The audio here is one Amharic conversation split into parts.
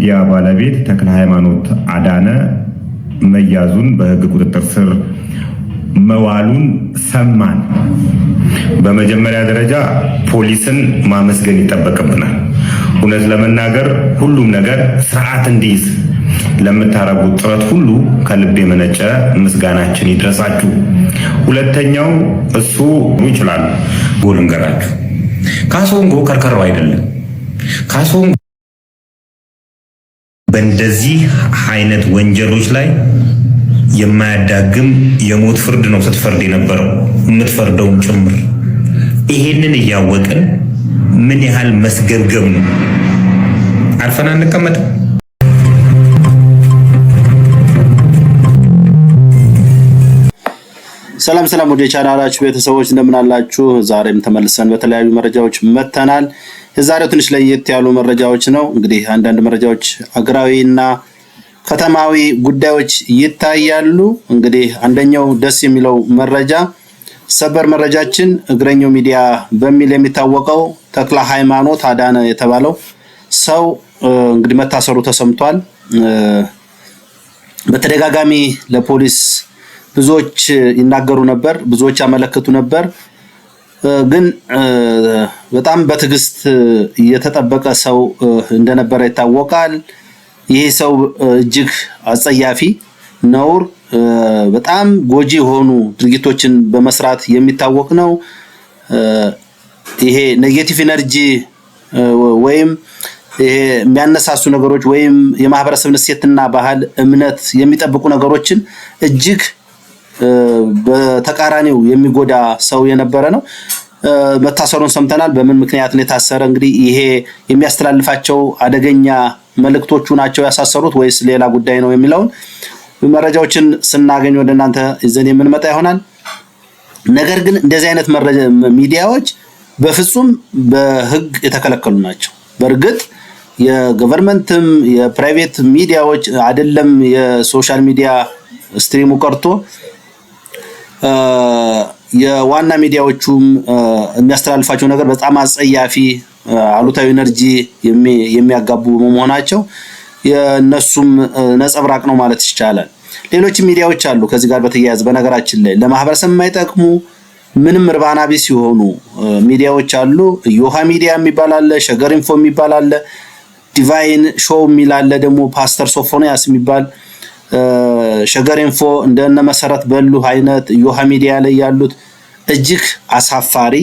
ሚዲያ ባለቤት ተክለ ሃይማኖት አዳነ መያዙን በህግ ቁጥጥር ስር መዋሉን ሰማን። በመጀመሪያ ደረጃ ፖሊስን ማመስገን ይጠበቅብናል። እውነት ለመናገር ሁሉም ነገር ስርዓት እንዲይዝ ለምታረጉት ጥረት ሁሉ ከልብ የመነጨ ምስጋናችን ይድረሳችሁ። ሁለተኛው እሱ ይችላል ጎልንገራችሁ ካሶንጎ ከርከረው አይደለም። ካሶንጎ በእንደዚህ አይነት ወንጀሎች ላይ የማያዳግም የሞት ፍርድ ነው ስትፈርድ የነበረው የምትፈርደውም ጭምር። ይሄንን እያወቅን ምን ያህል መስገብገብ ነው? አርፈን አንቀመጥ። ሰላም ሰላም ወደ ቻናላችሁ ቤተሰቦች እንደምን አላችሁ? ዛሬም ተመልሰን በተለያዩ መረጃዎች መተናል። የዛሬው ትንሽ ለየት ያሉ መረጃዎች ነው። እንግዲህ አንዳንድ መረጃዎች አገራዊና ከተማዊ ጉዳዮች ይታያሉ። እንግዲህ አንደኛው ደስ የሚለው መረጃ ሰበር መረጃችን እግረኛው ሚዲያ በሚል የሚታወቀው ተክለ ሃይማኖት አዳነ የተባለው ሰው እንግዲህ መታሰሩ ተሰምቷል። በተደጋጋሚ ለፖሊስ ብዙዎች ይናገሩ ነበር፣ ብዙዎች ያመለክቱ ነበር። ግን በጣም በትዕግስት እየተጠበቀ ሰው እንደነበረ ይታወቃል። ይሄ ሰው እጅግ አጸያፊ ነውር፣ በጣም ጎጂ የሆኑ ድርጊቶችን በመስራት የሚታወቅ ነው። ይሄ ኔጌቲቭ ኢነርጂ ወይም የሚያነሳሱ ነገሮች ወይም የማህበረሰብን እሴትና ባህል እምነት የሚጠብቁ ነገሮችን እጅግ በተቃራኒው የሚጎዳ ሰው የነበረ ነው። መታሰሩን ሰምተናል። በምን ምክንያት ነው የታሰረ? እንግዲህ ይሄ የሚያስተላልፋቸው አደገኛ መልእክቶቹ ናቸው ያሳሰሩት ወይስ ሌላ ጉዳይ ነው የሚለውን መረጃዎችን ስናገኝ ወደ እናንተ ይዘን የምንመጣ ይሆናል። ነገር ግን እንደዚህ አይነት ሚዲያዎች በፍጹም በህግ የተከለከሉ ናቸው። በእርግጥ የገቨርንመንትም የፕራይቬት ሚዲያዎች አይደለም የሶሻል ሚዲያ ስትሪሙ ቀርቶ የዋና ሚዲያዎቹም የሚያስተላልፋቸው ነገር በጣም አጸያፊ አሉታዊ ኢነርጂ የሚያጋቡ መሆናቸው የነሱም ነጸብራቅ ነው ማለት ይቻላል። ሌሎች ሚዲያዎች አሉ ከዚህ ጋር በተያያዘ በነገራችን ላይ ለማህበረሰብ የማይጠቅሙ ምንም እርባና ቢስ ሲሆኑ ሚዲያዎች አሉ። ዮሃ ሚዲያ የሚባል አለ፣ ሸገር ኢንፎ የሚባል አለ፣ ዲቫይን ሾው የሚል አለ፣ ደግሞ ፓስተር ሶፎንያስ የሚባል ሸገር ኢንፎ እንደነ መሰረት በሉ አይነት ዮሃ ሚዲያ ላይ ያሉት እጅግ አሳፋሪ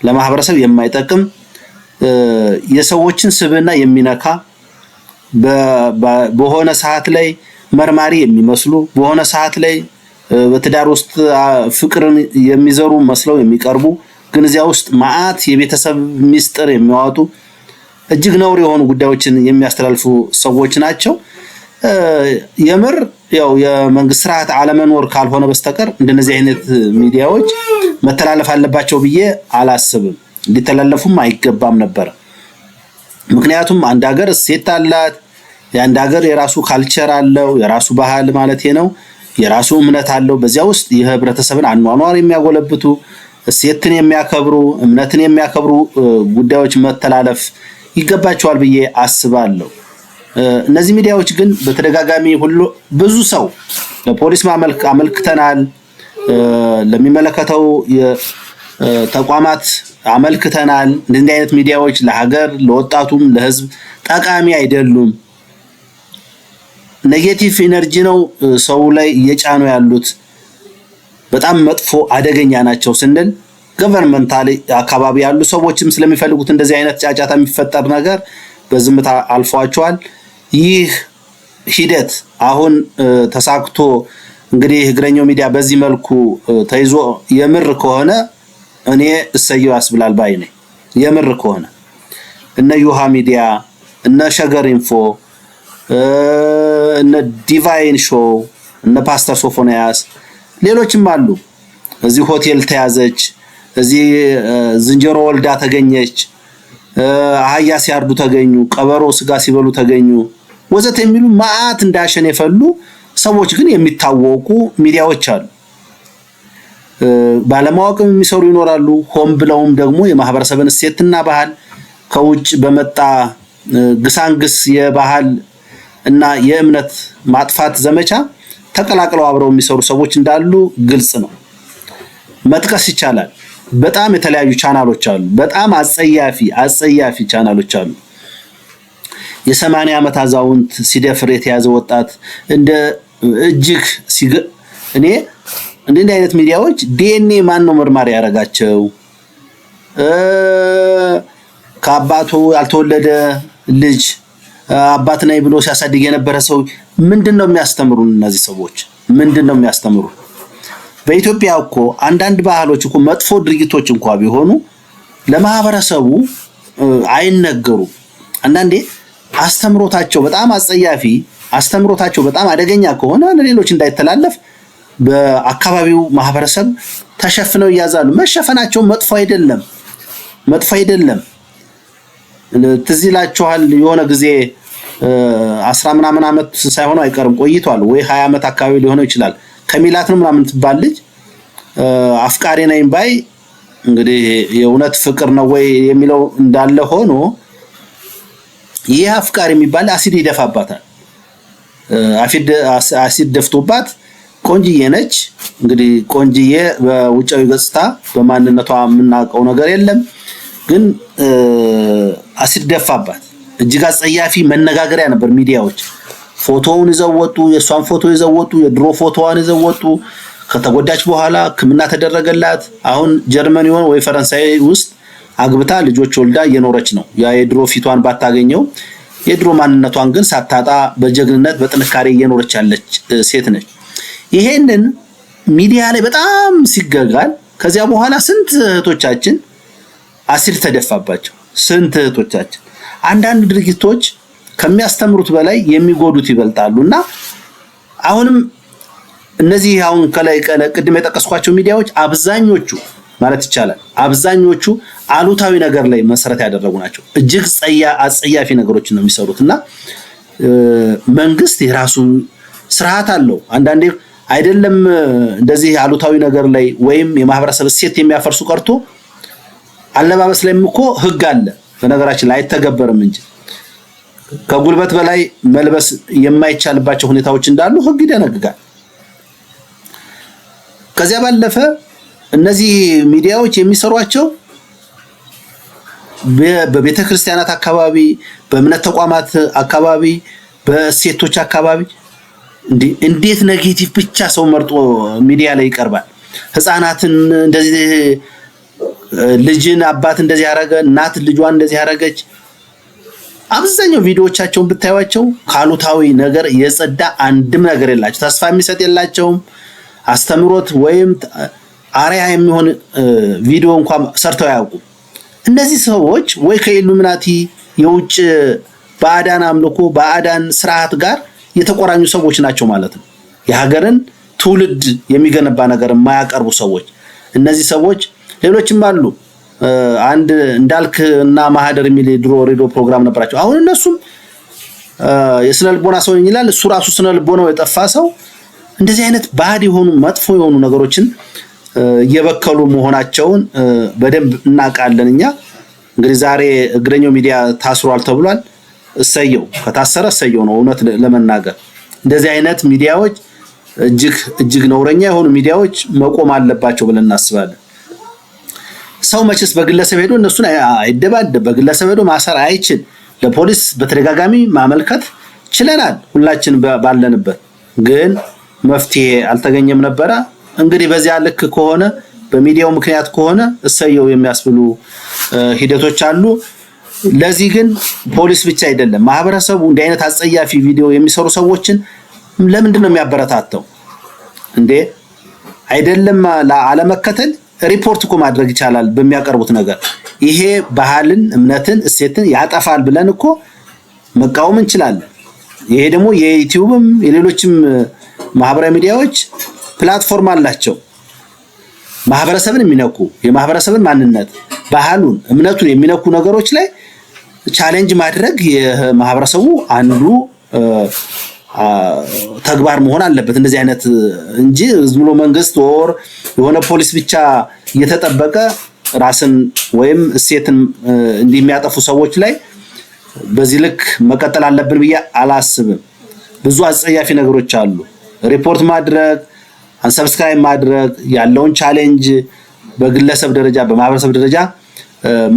ለማህበረሰብ የማይጠቅም የሰዎችን ስብዕና የሚነካ በሆነ ሰዓት ላይ መርማሪ የሚመስሉ በሆነ ሰዓት ላይ በትዳር ውስጥ ፍቅርን የሚዘሩ መስለው የሚቀርቡ ግን እዚያ ውስጥ ማአት የቤተሰብ ሚስጥር የሚያወጡ እጅግ ነውር የሆኑ ጉዳዮችን የሚያስተላልፉ ሰዎች ናቸው። የምር ያው የመንግስት ስርዓት አለመኖር ካልሆነ በስተቀር እንደነዚህ አይነት ሚዲያዎች መተላለፍ አለባቸው ብዬ አላስብም። እንዲተላለፉም አይገባም ነበር። ምክንያቱም አንድ ሀገር እሴት አላት። የአንድ ሀገር የራሱ ካልቸር አለው፣ የራሱ ባህል ማለት ነው፣ የራሱ እምነት አለው። በዚያ ውስጥ የህብረተሰብን አኗኗር የሚያጎለብቱ እሴትን የሚያከብሩ እምነትን የሚያከብሩ ጉዳዮች መተላለፍ ይገባቸዋል ብዬ አስባለሁ። እነዚህ ሚዲያዎች ግን በተደጋጋሚ ሁሉ ብዙ ሰው ለፖሊስ አመልክተናል፣ ለሚመለከተው ተቋማት አመልክተናል። እንደዚህ አይነት ሚዲያዎች ለሀገር ለወጣቱም ለህዝብ ጠቃሚ አይደሉም። ኔጌቲቭ ኢነርጂ ነው ሰው ላይ እየጫኑ ያሉት፣ በጣም መጥፎ አደገኛ ናቸው ስንል ገቨርንመንታሊ አካባቢ ያሉ ሰዎችም ስለሚፈልጉት እንደዚህ አይነት ጫጫታ የሚፈጠር ነገር በዝምታ አልፏቸዋል። ይህ ሂደት አሁን ተሳክቶ እንግዲህ እግረኛው ሚዲያ በዚህ መልኩ ተይዞ የምር ከሆነ እኔ እሰየው ያስብላል ባይ ነኝ። የምር ከሆነ እነ ዮሃ ሚዲያ እነ ሸገር ኢንፎ እነ ዲቫይን ሾው እነ ፓስተር ሶፎንያስ ሌሎችም አሉ። እዚህ ሆቴል ተያዘች፣ እዚህ ዝንጀሮ ወልዳ ተገኘች፣ አህያ ሲያርዱ ተገኙ፣ ቀበሮ ስጋ ሲበሉ ተገኙ ወዘተ የሚሉ ማአት እንዳሸን የፈሉ ሰዎች ግን የሚታወቁ ሚዲያዎች አሉ። ባለማወቅም የሚሰሩ ይኖራሉ። ሆም ብለውም ደግሞ የማህበረሰብን እሴትና ባህል ከውጭ በመጣ ግሳንግስ የባህል እና የእምነት ማጥፋት ዘመቻ ተቀላቅለው አብረው የሚሰሩ ሰዎች እንዳሉ ግልጽ ነው። መጥቀስ ይቻላል። በጣም የተለያዩ ቻናሎች አሉ። በጣም አጸያፊ ቻናሎች አሉ። የ80 ዓመት አዛውንት ሲደፍር የተያዘ ወጣት እንደ እጅግ እኔ እንደዚህ አይነት ሚዲያዎች ዲኤንኤ ማን ነው መርማሪ ያረጋቸው? ከአባቱ ያልተወለደ ልጅ አባት ነኝ ብሎ ሲያሳድግ የነበረ ሰው ምንድነው የሚያስተምሩን? እነዚህ ሰዎች ምንድነው የሚያስተምሩን? በኢትዮጵያ እኮ አንዳንድ ባህሎች እኮ መጥፎ ድርጊቶች እንኳን ቢሆኑ ለማህበረሰቡ አይነገሩም። አንዳንዴ አስተምሮታቸው በጣም አጸያፊ፣ አስተምሮታቸው በጣም አደገኛ ከሆነ ለሌሎች እንዳይተላለፍ በአካባቢው ማህበረሰብ ተሸፍነው ይያዛሉ። መሸፈናቸው መጥፎ አይደለም። ትዝ ይላችኋል የሆነ ጊዜ 10 ምናምን ዓመት ሳይሆን አይቀርም ቆይቷል፣ ወይ 20 ዓመት አካባቢ ሊሆነው ይችላል። ከሚላት ነው ምናምን ትባል ልጅ አፍቃሪ ነኝ ባይ እንግዲህ የእውነት ፍቅር ነው ወይ የሚለው እንዳለ ሆኖ ይህ አፍቃሪ የሚባል አሲድ ይደፋባታል። አሲድ ደፍቶባት ቆንጅዬ ነች። እንግዲህ ቆንጅዬ በውጫዊ ገጽታ በማንነቷ የምናውቀው ነገር የለም፣ ግን አሲድ ደፋባት። እጅግ አጸያፊ መነጋገሪያ ነበር። ሚዲያዎች ፎቶውን ይዘወጡ፣ የሷን ፎቶ ይዘወጡ፣ የድሮ ፎቶዋን ይዘወጡ። ከተጎዳች በኋላ ሕክምና ተደረገላት። አሁን ጀርመን ይሆን ወይ ፈረንሳይ ውስጥ አግብታ ልጆች ወልዳ እየኖረች ነው። ያ የድሮ ፊቷን ባታገኘው የድሮ ማንነቷን ግን ሳታጣ በጀግንነት በጥንካሬ እየኖረች ያለች ሴት ነች። ይሄንን ሚዲያ ላይ በጣም ሲገጋል ከዚያ በኋላ ስንት እህቶቻችን አሲድ ተደፋባቸው። ስንት እህቶቻችን አንዳንድ ድርጊቶች ከሚያስተምሩት በላይ የሚጎዱት ይበልጣሉና አሁንም እነዚህ አሁን ከላይ ቅድም የጠቀስኳቸው ሚዲያዎች አብዛኞቹ ማለት ይቻላል አብዛኞቹ አሉታዊ ነገር ላይ መሰረት ያደረጉ ናቸው። እጅግ አጸያፊ ነገሮችን ነው የሚሰሩትና መንግስት የራሱ ስርዓት አለው። አንዳንዴ አይደለም እንደዚህ አሉታዊ ነገር ላይ ወይም የማህበረሰብ እሴት የሚያፈርሱ ቀርቶ አለባበስ ላይም እኮ ህግ አለ። በነገራችን ላይ አይተገበርም እንጂ ከጉልበት በላይ መልበስ የማይቻልባቸው ሁኔታዎች እንዳሉ ህግ ይደነግጋል። ከዚያ ባለፈ እነዚህ ሚዲያዎች የሚሰሯቸው በቤተክርስቲያናት አካባቢ፣ በእምነት ተቋማት አካባቢ፣ በሴቶች አካባቢ እንዴት ኔጌቲቭ ብቻ ሰው መርጦ ሚዲያ ላይ ይቀርባል? ህፃናትን እንደዚህ ልጅን አባት እንደዚህ ያረገ፣ እናት ልጇን እንደዚህ ያረገች። አብዛኛው ቪዲዮዎቻቸውን ብታዩዋቸው ካሉታዊ ነገር የጸዳ አንድም ነገር የላቸው። ተስፋ የሚሰጥ የላቸውም። አስተምሮት ወይም አሪያ የሚሆን ቪዲዮ እንኳን ሰርተው አያውቁም። እነዚህ ሰዎች ወይ ከኢሉሚናቲ የውጭ ባዕዳን አምልኮ ባዕዳን ስርዓት ጋር የተቆራኙ ሰዎች ናቸው ማለት ነው። የሀገርን ትውልድ የሚገነባ ነገር የማያቀርቡ ሰዎች እነዚህ ሰዎች። ሌሎችም አሉ። አንድ እንዳልክ እና ማህደር የሚል ድሮ ሬዲዮ ፕሮግራም ነበራቸው። አሁን እነሱም የስነ ልቦና ሰው ይላል። እሱ ራሱ ስነ ልቦናው የጠፋ ሰው እንደዚህ አይነት ባዕድ የሆኑ መጥፎ የሆኑ ነገሮችን እየበከሉ መሆናቸውን በደንብ እናውቃለን። እኛ እንግዲህ ዛሬ እግረኛው ሚዲያ ታስሯል ተብሏል። እሰየው፣ ከታሰረ እሰየው ነው። እውነት ለመናገር እንደዚህ አይነት ሚዲያዎች እጅግ ነውረኛ የሆኑ ሚዲያዎች መቆም አለባቸው ብለን እናስባለን። ሰው መቼስ በግለሰብ ሄዶ እነሱን አይደባደብ፣ በግለሰብ ሄዶ ማሰር አይችል። ለፖሊስ በተደጋጋሚ ማመልከት ችለናል ሁላችን ባለንበት፣ ግን መፍትሄ አልተገኘም ነበረ። እንግዲህ በዚያ ልክ ከሆነ በሚዲያው ምክንያት ከሆነ እሰየው የሚያስብሉ ሂደቶች አሉ። ለዚህ ግን ፖሊስ ብቻ አይደለም ማህበረሰቡ እንዲህ አይነት አጸያፊ ቪዲዮ የሚሰሩ ሰዎችን ለምንድን ነው የሚያበረታተው እንዴ? አይደለም ለአለመከተል ሪፖርት እኮ ማድረግ ይቻላል በሚያቀርቡት ነገር። ይሄ ባህልን፣ እምነትን፣ እሴትን ያጠፋል ብለን እኮ መቃወም እንችላለን። ይሄ ደግሞ የዩቲዩብም የሌሎችም ማህበራዊ ሚዲያዎች ፕላትፎርም አላቸው። ማህበረሰብን የሚነኩ የማህበረሰብን ማንነት፣ ባህሉን፣ እምነቱን የሚነኩ ነገሮች ላይ ቻሌንጅ ማድረግ የማህበረሰቡ አንዱ ተግባር መሆን አለበት። እንደዚህ አይነት እንጂ ዝም ብሎ መንግስት ወር የሆነ ፖሊስ ብቻ እየተጠበቀ ራስን ወይም እሴትን እንደሚያጠፉ ሰዎች ላይ በዚህ ልክ መቀጠል አለብን ብዬ አላስብም። ብዙ አጸያፊ ነገሮች አሉ። ሪፖርት ማድረግ፣ አንሰብስክራይብ ማድረግ፣ ያለውን ቻሌንጅ በግለሰብ ደረጃ በማህበረሰብ ደረጃ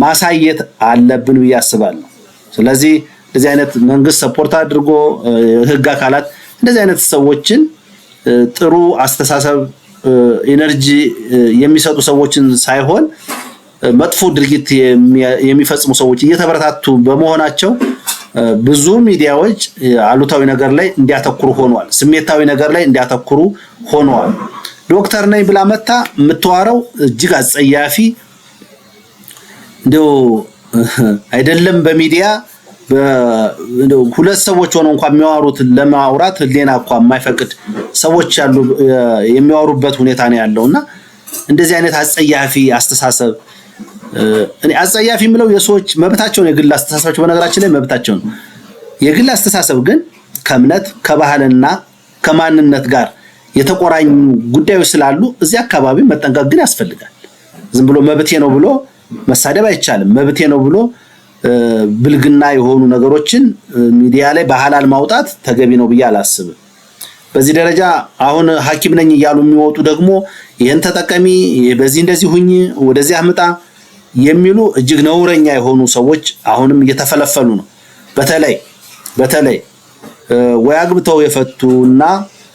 ማሳየት አለብን ብዬ አስባለሁ። ስለዚህ እንደዚህ አይነት መንግስት ሰፖርት አድርጎ ህግ አካላት እንደዚህ አይነት ሰዎችን ጥሩ አስተሳሰብ ኢነርጂ የሚሰጡ ሰዎችን ሳይሆን መጥፎ ድርጊት የሚፈጽሙ ሰዎች እየተበረታቱ በመሆናቸው ብዙ ሚዲያዎች አሉታዊ ነገር ላይ እንዲያተኩሩ ሆነዋል። ስሜታዊ ነገር ላይ እንዲያተኩሩ ሆነዋል። ዶክተር ነኝ ብላ መታ የምትዋረው እጅግ አጸያፊ እንደው አይደለም በሚዲያ ሁለት ሰዎች ሆነው እንኳን የሚያወሩት ለማውራት ህሊና እንኳን የማይፈቅድ ሰዎች ያሉ የሚያወሩበት ሁኔታ ነው ያለውና እንደዚህ አይነት አጸያፊ አስተሳሰብ እኔ አጸያፊ የምለው የሰዎች መብታቸው ነው። የግል አስተሳሰባቸው በነገራችን ላይ መብታቸው ነው። የግል አስተሳሰብ ግን ከእምነት ከባህልና ከማንነት ጋር የተቆራኙ ጉዳዮች ስላሉ እዚህ አካባቢ መጠንቀቅ ግን ያስፈልጋል። ዝም ብሎ መብቴ ነው ብሎ መሳደብ አይቻልም። መብቴ ነው ብሎ ብልግና የሆኑ ነገሮችን ሚዲያ ላይ በሐላል ማውጣት ተገቢ ነው ብዬ አላስብም። በዚህ ደረጃ አሁን ሐኪም ነኝ እያሉ የሚወጡ ደግሞ ይሄን ተጠቀሚ፣ በዚህ እንደዚህ ሁኚ፣ ወደዚህ አምጣ የሚሉ እጅግ ነውረኛ የሆኑ ሰዎች አሁንም እየተፈለፈሉ ነው። በተለይ ወይ አግብተው የፈቱና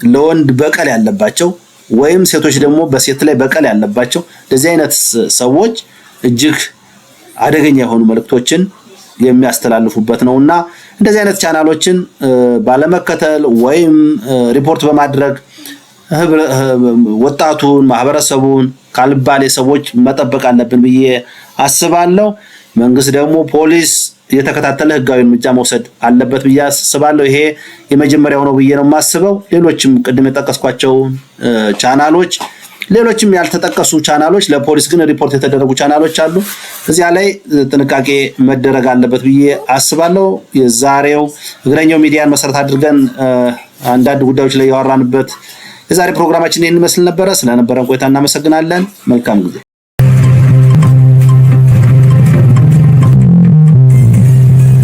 ለወንድ በቀል ያለባቸው ወይም ሴቶች ደግሞ በሴት ላይ በቀል ያለባቸው እንደዚህ አይነት ሰዎች እጅግ አደገኛ የሆኑ መልእክቶችን የሚያስተላልፉበት ነውና እንደዚህ አይነት ቻናሎችን ባለመከተል ወይም ሪፖርት በማድረግ ወጣቱን ማህበረሰቡን ካልባሌ ሰዎች መጠበቅ አለብን ብዬ አስባለሁ። መንግስት ደግሞ ፖሊስ የተከታተለ ህጋዊ እርምጃ መውሰድ አለበት ብዬ አስባለሁ። ይሄ የመጀመሪያው ነው ብዬ ነው የማስበው። ሌሎችም ቅድም የጠቀስኳቸው ቻናሎች ሌሎችም ያልተጠቀሱ ቻናሎች ለፖሊስ ግን ሪፖርት የተደረጉ ቻናሎች አሉ። እዚያ ላይ ጥንቃቄ መደረግ አለበት ብዬ አስባለሁ። የዛሬው እግረኛው ሚዲያን መሰረት አድርገን አንዳንድ ጉዳዮች ላይ ያወራንበት የዛሬ ፕሮግራማችን ይህን ይመስል ነበረ። ስለነበረን ቆይታ እናመሰግናለን። መልካም ጊዜ